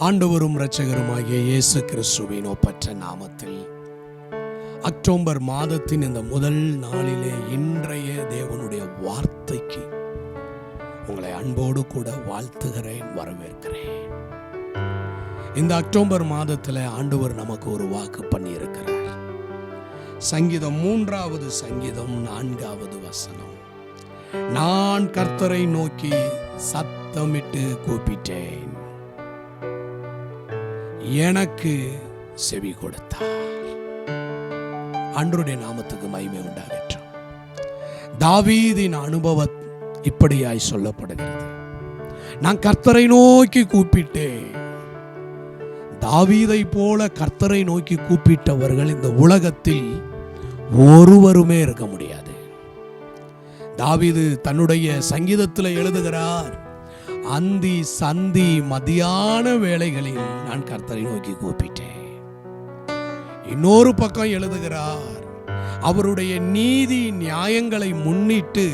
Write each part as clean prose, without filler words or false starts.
ஆண்டவரும் இரட்சகருமாகிய இயேசு கிறிஸ்துவின் ஒப்பற்ற நாமத்தில் அக்டோபர் மாதத்தின் இந்த முதல் நாளிலே இன்றைய தேவனுடைய வார்த்தைக்கு உங்களை அன்போடு கூட வாழ்த்துகிறேன், வரவேற்கிறேன். இந்த அக்டோபர் மாதத்தில் ஆண்டவர் நமக்கு ஒரு வாக்கு பண்ணி இருக்கிறார். சங்கீதம் 3வது சங்கீதம் 4வது வசனம், நான் கர்த்தரை நோக்கி சத்தமிட்டு கூப்பிட்டேன், எனக்கு செவி கொடுத்தார். ஆண்டவருடைய நாமத்துக்கு மகிமை உண்டாகட்டும். தாவீதின் அனுபவம் இப்படியாய் சொல்லப்படுகிறது. நான் கர்த்தரை நோக்கி கூப்பிட்டேன். தாவீதை போல கர்த்தரை நோக்கி கூப்பிட்டவர்கள் இந்த உலகத்தில் ஒருவருமே இருக்க முடியாது. தாவீது தன்னுடைய சங்கீதத்தில் எழுதுகிறார், அந்தி சந்தி மதியான வேளைகளில் நான் கர்த்தரை நோக்கி கூப்பிட்டேன். இன்னொரு பக்கம் எழுதுகிறார், அவருடைய நீதி நியாயங்களை முன்னிட்டு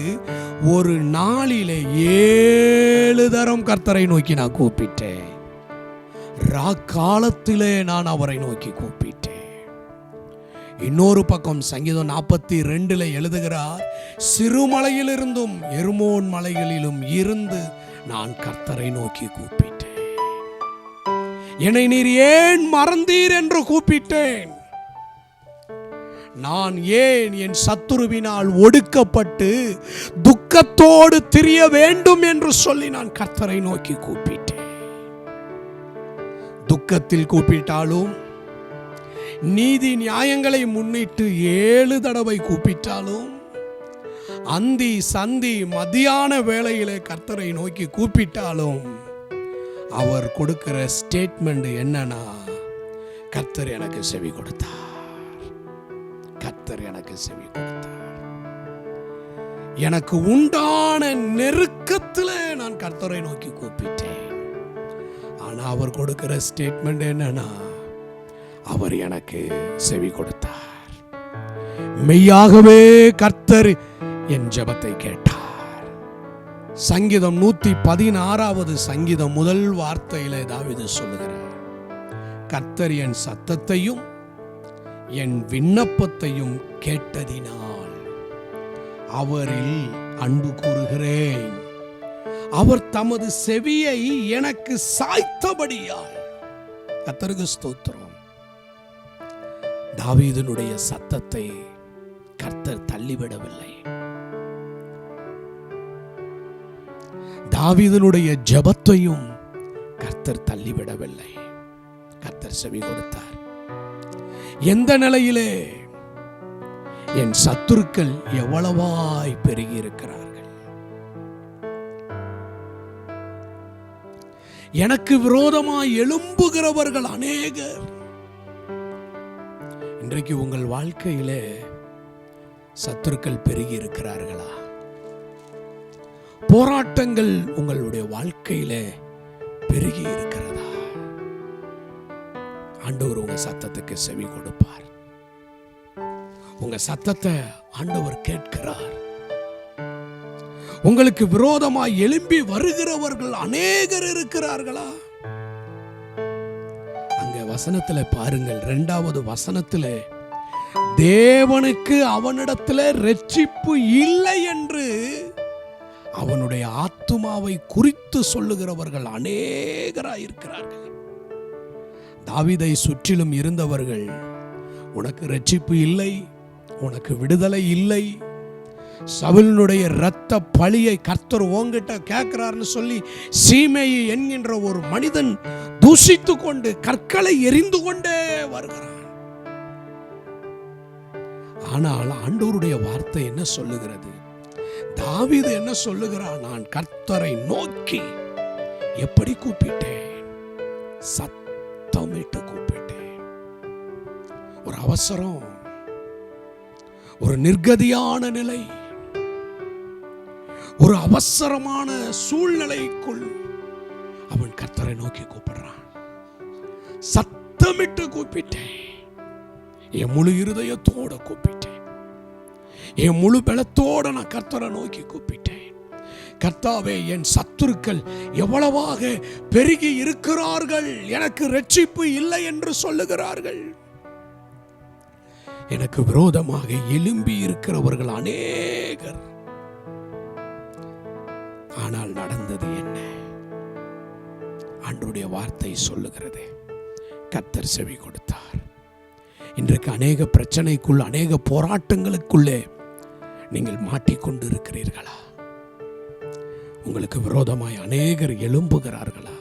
ஒரு நாளிலே 7 தரம் கர்த்தரை நோக்கி நான் கூப்பிட்டேன். ராக்காலத்திலே நான் அவரை நோக்கி கூப்பிட்டேன். இன்னொரு பக்கம் சங்கீதம் 42 எழுதுகிறார், சிறுமலையிலிருந்தும் எருமோன் மலைகளிலும் இருந்து நான் கர்த்தரை நோக்கி கூப்பிட்டேன். என்னை நீர் ஏன் மறந்தீர் என்று கூப்பிட்டேன். நான் ஏன் என் சத்துருவினால் ஒடுக்கப்பட்டு துக்கத்தோடு திரிய வேண்டும் என்று சொல்லி நான் கர்த்தரை நோக்கி கூப்பிட்டேன். துக்கத்தில் கூப்பிட்டாலும், நீதி நியாயங்களை முன்னிட்டு 7 தடவை கூப்பிட்டாலும், அந்தி சந்தி மதியான வேளையிலே கர்த்தரை நோக்கி கூப்பிட்டாலும் அவர் கொடுக்கிற ஸ்டேட்மெண்ட் என்னன்னா, கர்த்தர் எனக்கு செவி கொடுத்தார், கர்த்தர் எனக்கு செவி கொடுத்தார். எனக்கு உண்டான நெருக்கத்திலே நான் கர்த்தரை நோக்கி கூப்பிட்டேன். ஆனா அவர் கொடுக்கிற ஸ்டேட்மெண்ட் என்னன்னா, அவர் எனக்கு செவி கொடுத்தார். மெய்யாகவே கர்த்தர் என் ஜெபத்தை கேட்டார். சங்கீதம் 116வது சங்கீதம் முதல் வார்த்தையிலே தாவீது சொல்லுகிறார், கர்த்தர் என் சத்தத்தையும் என் விண்ணப்பத்தையும் கேட்டதினால் அவரில் அன்பு கூறுகிறேன். அவர் தமது செவியை எனக்கு சாய்த்தபடியால். கர்த்தருக்கு ஸ்தோத்திரம். தாவீதினுடைய சத்தத்தை கர்த்தர் தள்ளிவிடவில்லை. தாவீதினுடைய ஜெபத்தையும் கர்த்தர் தள்ளிவிடவில்லை. கர்த்தர் செவி கொடுத்தார். எந்த நிலையிலே? என் சத்துருக்கள் எவ்வளவாய் பெருகி இருக்கிறார்கள், எனக்கு விரோதமாய் எழும்புகிறவர்கள் அநேகர். இன்றைக்கு உங்கள் வாழ்க்கையிலே சத்துருக்கள் பெருகி இருக்கிறார்களா? போராட்டங்கள் உங்களுடைய வாழ்க்கையிலே பெருகி இருக்கிறதா? ஆண்டவர் உங்க சத்தத்துக்கு செவி கொடுப்பார். உங்க சத்தத்தை ஆண்டவர் கேட்கிறார். உங்களுக்கு விரோதமாய் எழும்பி வருகிறவர்கள் அநேகர் இருக்கிறார்களா? அங்க வசனத்துல பாருங்கள், 2வது வசனத்துல, தேவனுக்கு அவனிடத்துல இரட்சிப்பு இல்லை என்று அவனுடைய ஆத்துமாவை குறித்து சொல்லுகிறவர்கள் அநேகராயிருக்கிறார்கள். தாவீதை சுற்றிலும் இருந்தவர்கள், உனக்கு இரட்சிப்பு இல்லை, உனக்கு விடுதலை இல்லை, சவுலினுடைய இரத்த பழியை கர்த்தர் உன்கிட்ட கேட்கிறார்னு சொல்லி சீமேயி என்கின்ற ஒரு மனிதன் தூஷித்து கொண்டு கற்களை எரிந்து கொண்டே வருகிறான். ஆனால் ஆண்டவருடைய வார்த்தை என்ன சொல்லுகிறது? தாவீது என்ன சொல்லுகிறான்? நான் கர்த்தரை நோக்கி எப்படி கூப்பிட்டேன்? சத்தமிட்டு கூப்பிட்டேன். ஒரு அவசரம், ஒரு நிர்கதியான நிலை, ஒரு அவசரமான சூழ்நிலைக்குள் அவன் கர்த்தரை நோக்கி கூப்பிடுறான். சத்தமிட்டு கூப்பிட்டேன், என் முழு இருதயத்தோட கூப்பிட்டேன். என் முழு பலத்தோட நான் கர்த்தரை நோக்கி கூப்பிட்டேன். கர்த்தாவே, என் சத்துருக்கள் எவ்வளவாக பெருகி இருக்கிறார்கள், எனக்கு இரட்சிப்பு இல்லை என்று சொல்லுகிறார்கள். எனக்கு விரோதமாக எழும்பி இருக்கிறவர்கள் அநேகர். ஆனால் நடந்தது என்ன? ஆண்டவருடைய வார்த்தை சொல்லுகிறது, கர்த்தர் செவி கொடுத்தார். இன்றைக்கு அநேக பிரச்சனைக்குள், அநேக போராட்டங்களுக்குள்ளே நீங்கள் மாட்டிக்கொண்டு இருக்கிறீர்களா? உங்களுக்கு விரோதமாய் அநேகர் எழும்புகிறார்களா?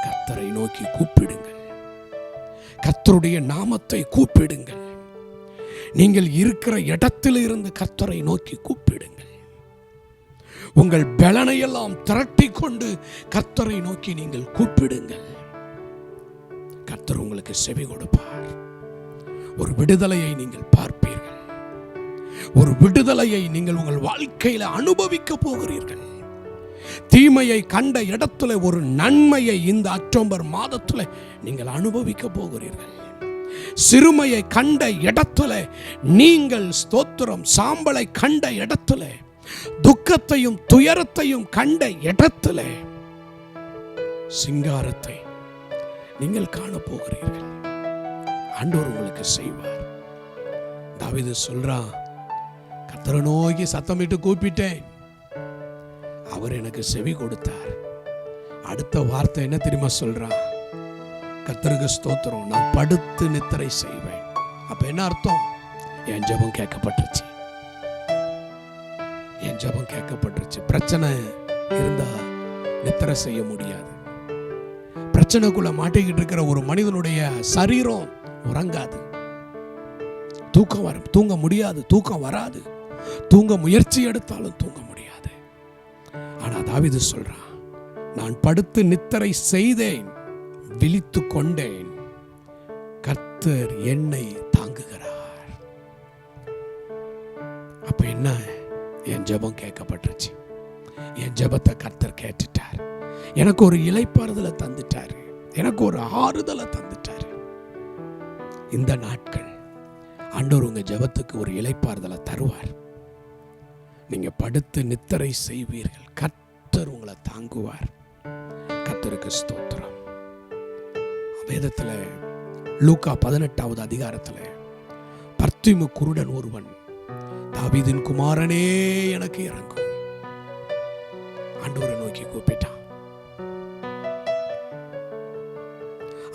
கர்த்தரை நோக்கி கூப்பிடுங்கள். கர்த்தருடைய நாமத்தை கூப்பிடுங்கள். நீங்கள் இருக்கிற இடத்தில் இருந்து கர்த்தரை நோக்கி கூப்பிடுங்கள். உங்கள் பலனை எல்லாம் திரட்டி கொண்டு கர்த்தரை நோக்கி நீங்கள் கூப்பிடுங்கள். கர்த்தர் உங்களுக்கு செவி கொடுப்பார். ஒரு விடுதலையை நீங்கள் பார்ப்பீர்கள். ஒரு விடுதலையை நீங்கள் உங்கள் வாழ்க்கையில அனுபவிக்க போகிறீர்கள். தீமையை கண்ட இடத்துல ஒரு நன்மையை இந்த அக்டோபர் மாதத்துல நீங்கள் அனுபவிக்க போகிறீர்கள். சிறுமையை கண்ட இடத்துல நீங்கள் ஸ்தோத்திரம், சாம்பலை கண்ட இடத்துல, துக்கத்தையும் துயரத்தையும் கண்ட இடத்துல சிங்காரத்தை நீங்கள் காண போகிறீர்கள். ஆண்டவர் உங்களுக்கு செய்வார். தாவீது சொல்றான், கர்த்தரை நோக்கி சத்தமிட்டு கூப்பிட்டேன், அவர் எனக்கு செவி கொடுத்தார். அடுத்த வார்த்தை என்ன தெரியுமா சொல்றான்? கர்த்தருக்கு ஸ்தோத்திரம், நான் படுத்து நித்திரை செய்வேன். அப்ப என்ன அர்த்தம்? என் ஜெபம் கேட்கப்பட்டுருச்சு. என் ஜெபம் கேட்கப்பட்டுருச்சு. பிரச்சனை இருந்தா நித்திரை செய்ய முடியாது. பிரச்சனைக்குள்ள மாட்டிக்கிட்டு இருக்கிற ஒரு மனிதனுடைய சரீரம் உறங்காது. தூக்கம் வரும், தூங்க முடியாது, தூக்கம் வராது. தூங்க முயற்சி எடுத்தாலும் தூங்க முடியாது. ஆனா தாவீது சொல்றான், நான் படுத்து நித்திரை செய்தேன், விழித்து கொண்டேன், கர்த்தர் என்னை தாங்குகிறார். அப்ப என்ன? என் ஜெபம் கேட்கப்பட்டுருச்சு. என் ஜெபத்தை கர்த்தர் கேட்டுட்டார். எனக்கு ஒரு இளைப்பாறுதலை தந்துட்டாரு. எனக்கு ஒரு ஆறுதலை தந்துட்டாரு. இந்த நாட்கள் ஆண்டவர் உங்க ஜெபத்துக்கு ஒரு இளைப்பாறுதலை தருவார். நீங்க படுத்து நித்திரை செய்வீர்கள், கர்த்தர் உங்களை தாங்குவார். கர்த்தருக்கு ஸ்தோத்திரம். வேதத்துல லூக்கா 18வது அதிகாரத்துல பர்த்திமு குருடன் ஒருவன், தாவீதின் குமாரனே எனக்கு இறங்கும், ஆண்டவரை நோக்கி கூப்பிட்டான்.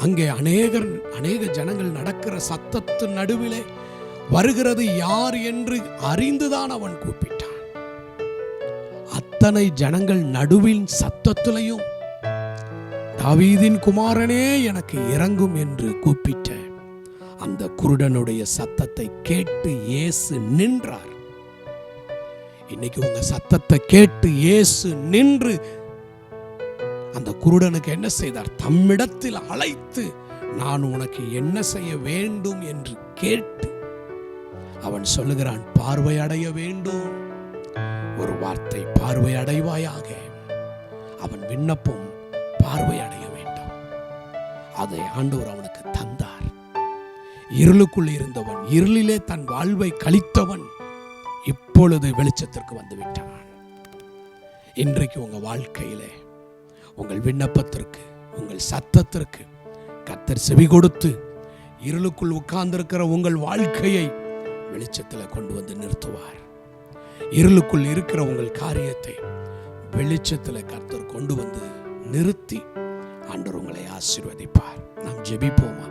அங்கே அநேக ஜனங்கள் நடக்கிற சத்தத்தின் நடுவிலே வருகிறது யார் என்று அறிந்துதான் அவன் கூப்பிட்டான். அத்தனை ஜனங்கள் நடுவில் சத்தத்திலையும் தாவீதின் குமாரனே எனக்கு இறங்கும் என்று கூப்பிட்ட அந்த குருடனுடைய சத்தத்தை கேட்டு இயேசு நின்றார். இன்னைக்கு உங்க சத்தத்தை கேட்டு இயேசு நின்று அந்த குருடனுக்கு என்ன செய்தார்? தம்மிடத்தில் அழைத்து, நான் உனக்கு என்ன செய்ய வேண்டும் என்று கேட்டு அவன் சொல்லுகிறான், பார்வை அடைய வேண்டும். ஒரு வார்த்தை, பார்வை அடைவாயாக. அவன் விண்ணப்பம் பார்வை அடைய வேண்டும். அதை ஆண்டவர் அவனுக்கு தந்தார். இருளுக்குள் இருந்தவன், இருளிலே தன் வாழ்வை கழித்தவன் இப்பொழுது வெளிச்சத்திற்கு வந்து விட்டான். இன்றைக்கு உங்க வாழ்க்கையிலே உங்கள் விண்ணப்பத்திற்கு, உங்கள் சத்தத்திற்கு கர்த்தர் செவி கொடுத்து இருளுக்குள் உட்கார்ந்திருக்கிற உங்கள் வாழ்க்கையை வெளிச்சத்தில் கொண்டு வந்து நிறுத்துவார். இருளுக்குள் இருக்கிற உங்கள் காரியத்தை வெளிச்சத்தில் கர்த்தர் கொண்டு வந்து நிறுத்தி ஆண்டவர் உங்களை ஆசீர்வதிப்பார். நாம் ஜெபிப்போமா?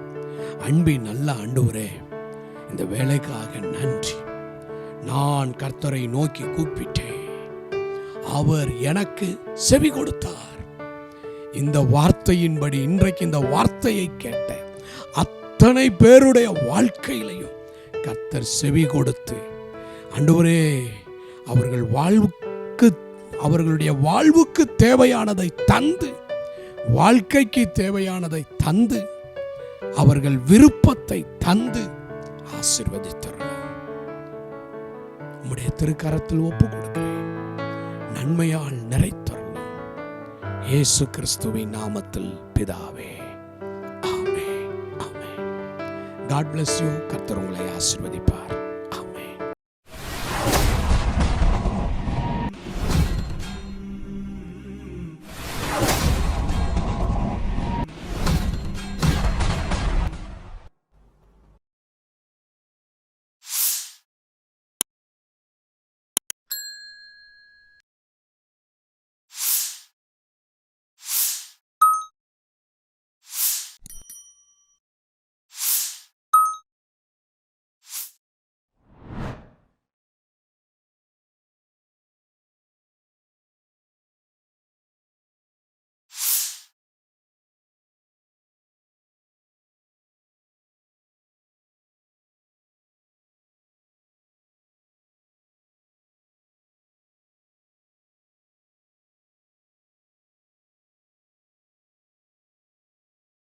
அன்பின் நல்ல ஆண்டவரே, இந்த வேலைக்காக நன்றி. நான் கர்த்தரை நோக்கி கூப்பிட்டேன், அவர் எனக்கு செவி கொடுத்தார். இந்த வார்த்தையின்படி இன்றைக்கு இந்த வார்த்தையை கேட்ட அத்தனை பேருடைய வாழ்க்கையிலையும் கர்த்தர் செவி கொடுத்து ஆண்டவரே அவர்களுடைய வாழ்வுக்கு தேவையானதை தந்து, வாழ்க்கைக்கு தேவையானதை தந்து, அவர்கள் விருப்பத்தை தந்து ஆசீர்வதித்தரலாம். உம்முடைய திருக்கரத்தில் ஒப்பு கொடுக்கிறேன். நன்மையால் நிறைத்தரலாம். இயேசு கிறிஸ்துவின் நாமத்தில் பிதாவே, ஆமென், ஆமென். God bless you. கர்த்தர் உங்களை ஆசீர்வதிப்பார்.